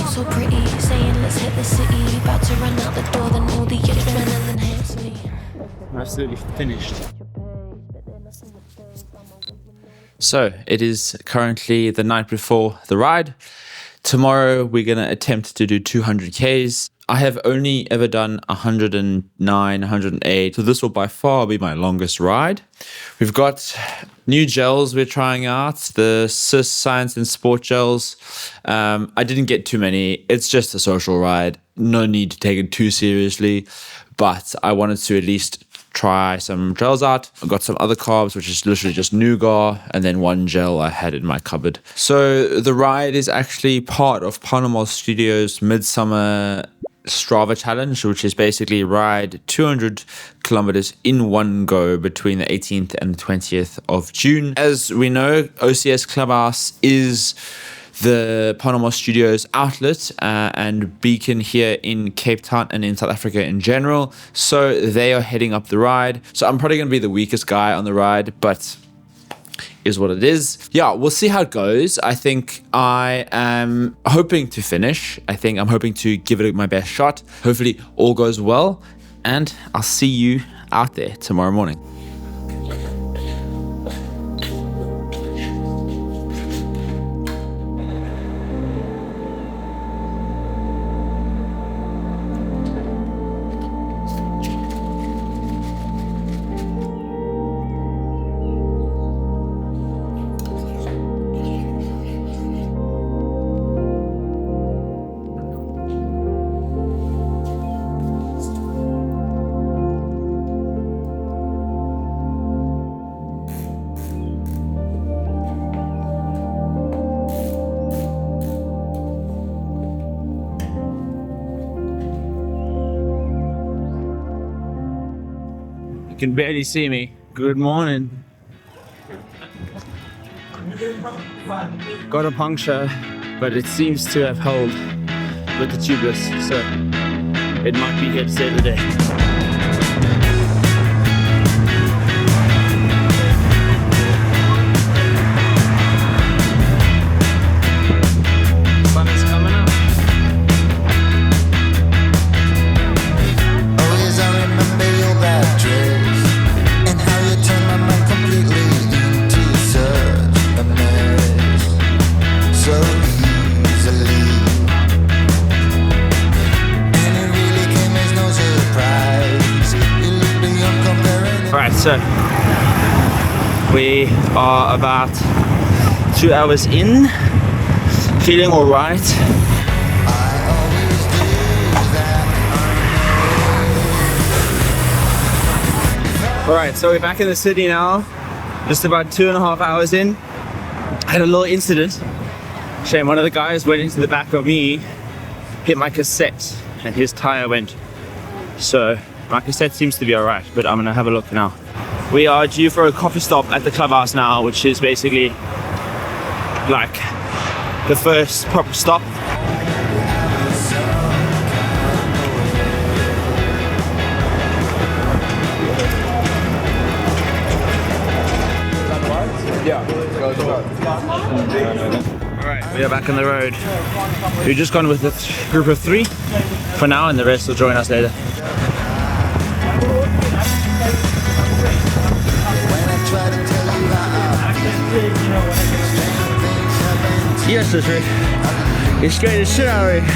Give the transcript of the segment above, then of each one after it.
so pretty, saying let's hit the city. About to run out the door, then all the adrenaline hits me. I'm absolutely finished. So it is currently the night before the ride. Tomorrow we're going to attempt to do 200 Ks. I have only ever done 109, 108. So this will by far be my longest ride. We've got new gels we're trying out, the CIS Science and Sport gels. I didn't get too many. It's just a social ride. No need to take it too seriously. But I wanted to at least try some gels out. I got some other carbs, which is literally just nougat, and then one gel I had in my cupboard. So the ride is actually part of PAS Normal Studios Midsommar Strava challenge, which is basically ride 200 kilometers in one go between the 18th and the 20th of June. As we know, OCS Clubhouse is the PAS Normal Studios outlet and beacon here in Cape Town and in South Africa in general. So they are heading up the ride. So I'm probably going to be the weakest guy on the ride, but is what it is. Yeah, we'll see how it goes. I think I am hoping to finish. I'm hoping to give it my best shot. Hopefully all goes well, and I'll see you out there tomorrow morning. You can barely see me. Good morning. Got a puncture, but it seems to have held with the tubeless, so it might be here to stay the day. So we are about 2 hours in, feeling all right. All right, so we're back in the city now, just about 2.5 hours in. I had a little incident. Shame, one of the guys went into the back of me, hit my cassette, and his tire went. So my cassette seems to be all right, but I'm gonna have a look now. We are due for a coffee stop at the clubhouse now, which is basically like the first proper stop. Alright, we are back on the road. We've just gone with a group of 3 for now, and the rest will join us later. Yes, that's right. It's straight as shit out of me.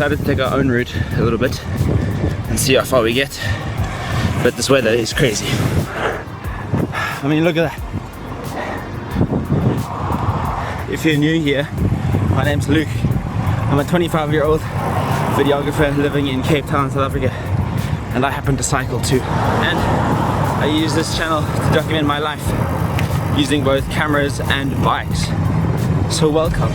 decided to take our own route a little bit and see how far we get. But this weather is crazy. I mean, look at that. If you're new here, my name's Luke. I'm a 25-year-old videographer living in Cape Town, South Africa, and I happen to cycle too. And I use this channel to document my life using both cameras and bikes. So welcome.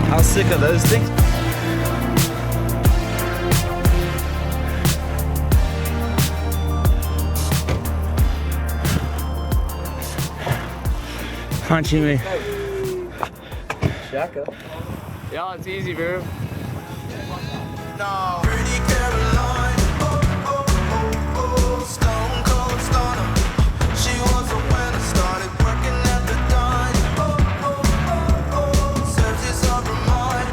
How sick are those things? Punching me. Shaka. Yeah, it's easy, bro. No. Pretty Caroline, stone cold stunner. She was a winner, started working at the dime. Searches of her mind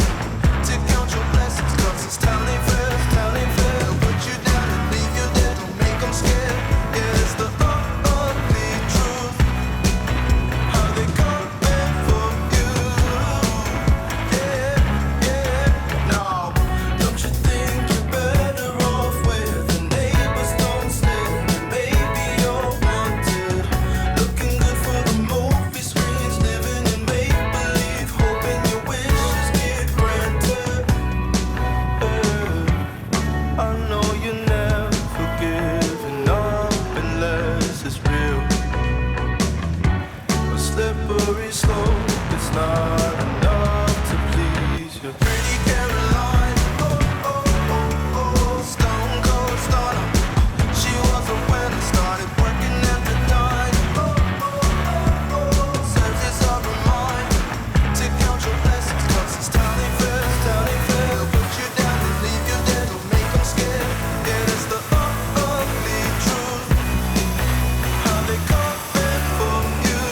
to count your blessings, 'cause it's telling fair. Put you down and leave you there, don't make them scared. Yeah, it's the ugly truth. How they come back for you. No, don't you think you're better off where the neighbors don't stare? Maybe you're wanted, looking good for the movie screens, living in make-believe, hoping your wishes get granted. I know you never giving up unless it's real. A slippery slope, it's not enough to please you. Pretty Caroline, stone cold stunner. She was a winner, started working at the dime. Searches of her mind to count your blessings, 'cause it's telling fair. Put you down and leave you there, don't make them scared. Yeah, it's the ugly truth. How they come back for you.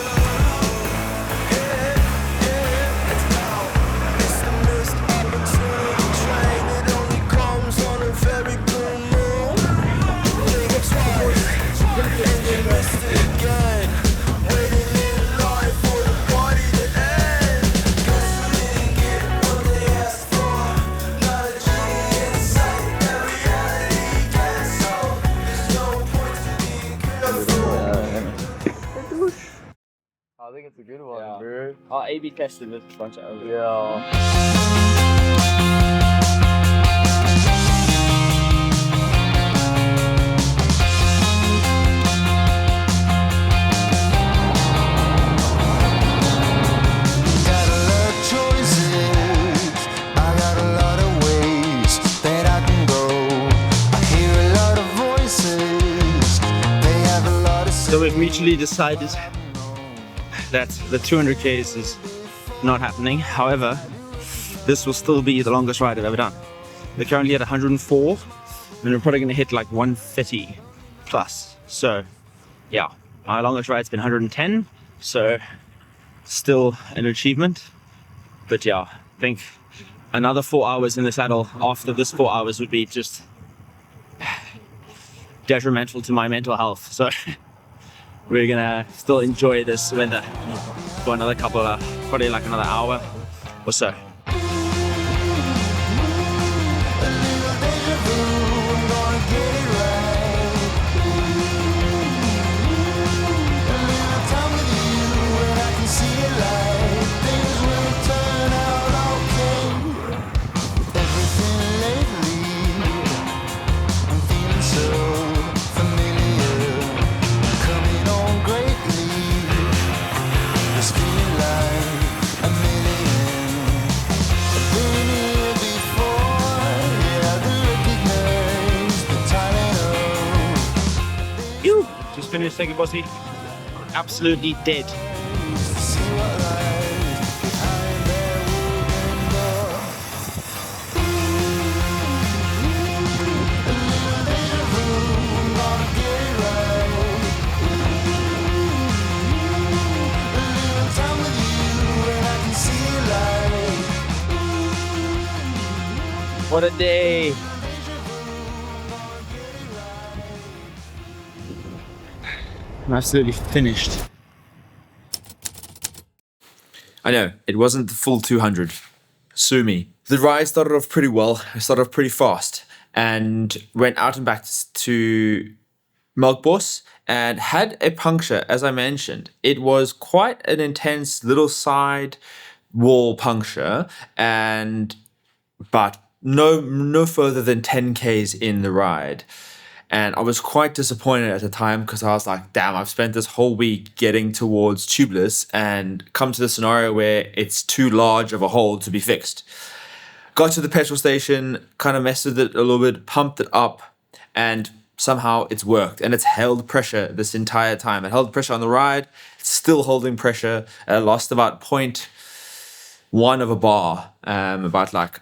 It's out. It's the missed opportunity train. It only comes on a very blue moon. Think it's twice, and you missed it again. Waiting in line for the party to end. Guess you didn't get what they asked for. Not a genie in sight, that reality gets so. There's no point to being careful. I think it's a good one, Yeah. bro. I'll A/B test it with a bunch of others. Yeah. Got a lot of choices. I got a lot of ways that I can go. I hear a lot of voices. They have a lot of So we've mutually decided that the 200Ks is not happening. However, this will still be the longest ride I've ever done. We're currently at 104, and we're probably going to hit like 130 plus. So yeah, my longest ride's been 110, so still an achievement. But yeah, I think another 4 hours in the saddle after this 4 hours would be just detrimental to my mental health. So we're gonna still enjoy this weather for another couple of, probably like another hour or so. You just finished second bossy. Absolutely dead. What a day. I'm absolutely finished. I know, it wasn't the full 200. Sue me. The ride started off pretty well. I started off pretty fast and went out and back to Melkbos and had a puncture, as I mentioned. It was quite an intense little side wall puncture, but no further than 10 Ks in the ride. And I was quite disappointed at the time because I was like, damn, I've spent this whole week getting towards tubeless and come to the scenario where it's too large of a hole to be fixed. Got to the petrol station, kind of messed with it a little bit, pumped it up, and somehow it's worked. And it's held pressure this entire time. It held pressure on the ride. It's still holding pressure. I lost about 0.1 of a bar, about like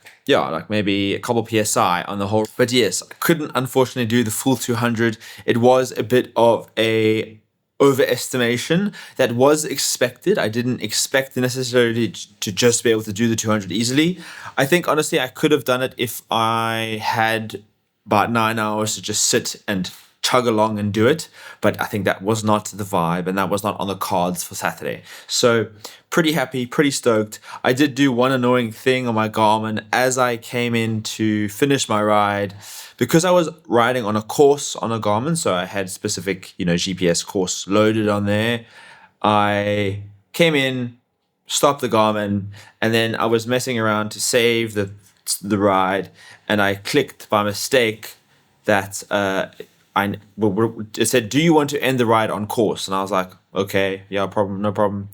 maybe a couple PSI on the whole. But yes, I couldn't unfortunately do the full 200. It was a bit of a overestimation that was expected. I didn't expect necessarily to just be able to do the 200 easily. I think honestly I could have done it if I had about 9 hours to just sit and chug along and do it, but I think that was not the vibe and that was not on the cards for Saturday. So pretty happy, pretty stoked. I did do one annoying thing on my Garmin as I came in to finish my ride. Because I was riding on a course on a Garmin, so I had specific, GPS course loaded on there. I came in, stopped the Garmin, and then I was messing around to save the ride, and I clicked by mistake that it said, "Do you want to end the ride on course?" And I was like, "Okay, yeah, no problem."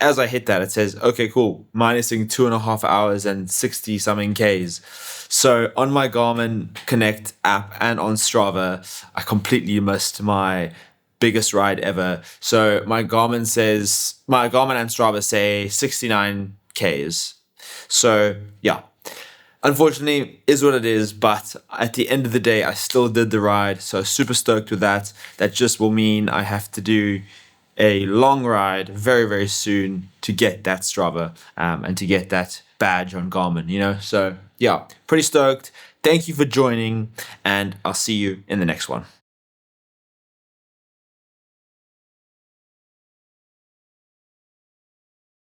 As I hit that, it says, "Okay, cool, minusing 2.5 hours and 60 something Ks." So on my Garmin Connect app and on Strava, I completely missed my biggest ride ever. So my Garmin and Strava say 69 Ks. So yeah, unfortunately is what it is, but at the end of the day, I still did the ride. So super stoked with that. That just will mean I have to do a long ride very, very soon to get that Strava and to get that badge on Garmin, So yeah, pretty stoked. Thank you for joining, and I'll see you in the next one.